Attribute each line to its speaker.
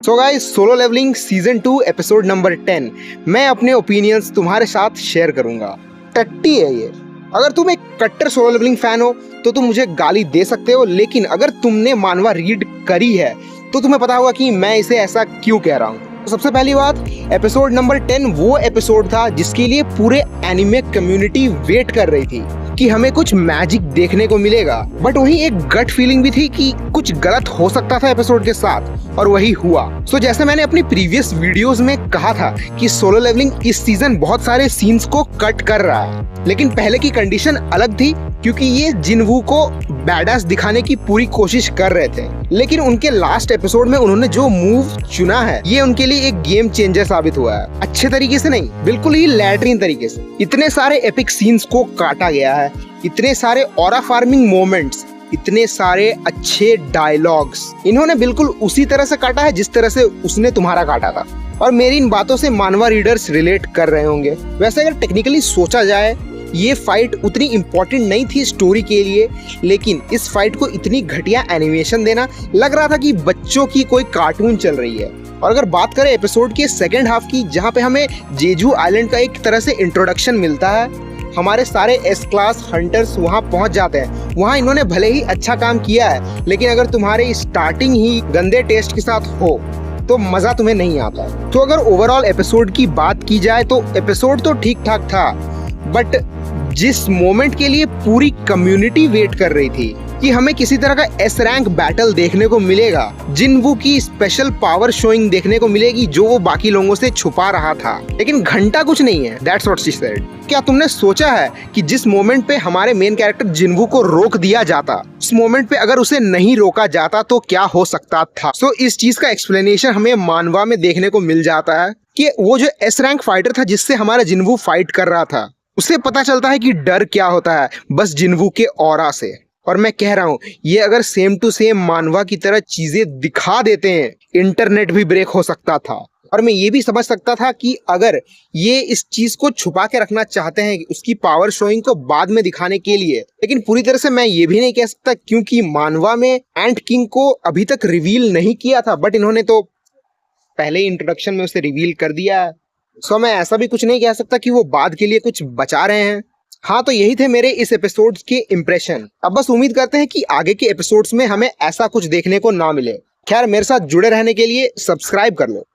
Speaker 1: सो guys, Solo Leveling season 2 episode number 10 मैं अपने opinions तुम्हारे साथ शेयर करूंगा। टट्टी है ये। अगर तुम एक कट्टर सोलो लेवलिंग फैन हो तो तुम मुझे गाली दे सकते हो, लेकिन अगर तुमने मानवा रीड करी है तो तुम्हें पता होगा कि मैं इसे ऐसा क्यों कह रहा हूँ। तो सबसे पहली बात, एपिसोड नंबर 10 वो एपिसोड था जिसके लिए पूरे एनिमे कम्युनिटी वेट कर रही थी कि हमें कुछ मैजिक देखने को मिलेगा, बट वही एक गट फीलिंग भी थी कि कुछ गलत हो सकता था एपिसोड के साथ, और वही हुआ। सो जैसे मैंने अपनी प्रीवियस वीडियोस में कहा था कि सोलो लेवलिंग इस सीजन बहुत सारे सीन्स को कट कर रहा है, लेकिन पहले की कंडीशन अलग थी क्योंकि ये जिनवू को बैडास दिखाने की पूरी कोशिश कर रहे थे, लेकिन उनके लास्ट एपिसोड में उन्होंने जो मूव चुना है ये उनके लिए एक गेम चेंजर साबित हुआ है। अच्छे तरीके से नहीं, बिल्कुल ही लैट्रिन तरीके से। इतने सारे एपिक सीन्स को काटा गया है, इतने सारे ऑरा फार्मिंग मोमेंट्स, इतने सारे अच्छे डायलॉग्स इन्होंने बिल्कुल उसी तरह से काटा है जिस तरह से उसने तुम्हारा काटा था, और मेरी इन बातों से मानवा रीडर्स रिलेट कर रहे होंगे। वैसे अगर टेक्निकली सोचा जाए ये फाइट उतनी इम्पोर्टेंट नहीं थी स्टोरी के लिए, लेकिन इस फाइट को इतनी घटिया एनिमेशन देना लग रहा था कि बच्चों की कोई कार्टून चल रही है। और अगर बात करें एपिसोड के सेकेंड हाफ की, जहाँ पे हमें जेजू आइलैंड का एक तरह से इंट्रोडक्शन मिलता है, हमारे सारे एस क्लास हंटर्स वहाँ पहुँच जाते हैं। वहाँ इन्होंने भले ही अच्छा काम किया है, लेकिन अगर तुम्हारी स्टार्टिंग ही गंदे टेस्ट के साथ हो तो मजा तुम्हें नहीं आता। तो अगर ओवरऑल एपिसोड की बात की जाए तो एपिसोड तो ठीक ठाक था, बट जिस मोमेंट के लिए पूरी कम्युनिटी वेट कर रही थी कि हमें किसी तरह का एस रैंक बैटल देखने को मिलेगा, जिनवू की स्पेशल पावर शोइंग देखने को मिलेगी जो वो बाकी लोगों से छुपा रहा था, लेकिन घंटा कुछ नहीं है। That's what she said. क्या तुमने सोचा है कि जिस मोमेंट पे हमारे मेन कैरेक्टर जिनवू को रोक दिया जाता, उस मोमेंट पे अगर उसे नहीं रोका जाता तो क्या हो सकता था? सो इस चीज का एक्सप्लेनेशन हमें मानवा में देखने को मिल जाता है कि वो जो एस रैंक फाइटर था जिससे हमारा जिनवू फाइट कर रहा था, उसे पता चलता है कि डर क्या होता है बस जिनवू के ऑरा से। और मैं कह रहा हूँ ये अगर सेम टू सेम मानवा की तरह चीजें दिखा देते हैं, इंटरनेट भी ब्रेक हो सकता था। और मैं ये भी समझ सकता था कि अगर ये इस चीज को छुपा के रखना चाहते हैं उसकी पावर शोइंग को बाद में दिखाने के लिए, लेकिन पूरी तरह से मैं ये भी नहीं कह सकता क्योंकि मानवा में एंट किंग को अभी तक रिवील नहीं किया था, बट इन्होंने तो पहले ही इंट्रोडक्शन में उसे रिवील कर दिया है। सो मैं ऐसा भी कुछ नहीं कह सकता कि वो बाद के लिए कुछ बचा रहे हैं। हाँ, तो यही थे मेरे इस एपिसोड के इम्प्रेशन। अब बस उम्मीद करते हैं कि आगे के एपिसोड्स में हमें ऐसा कुछ देखने को ना मिले। खैर, मेरे साथ जुड़े रहने के लिए सब्सक्राइब कर लो।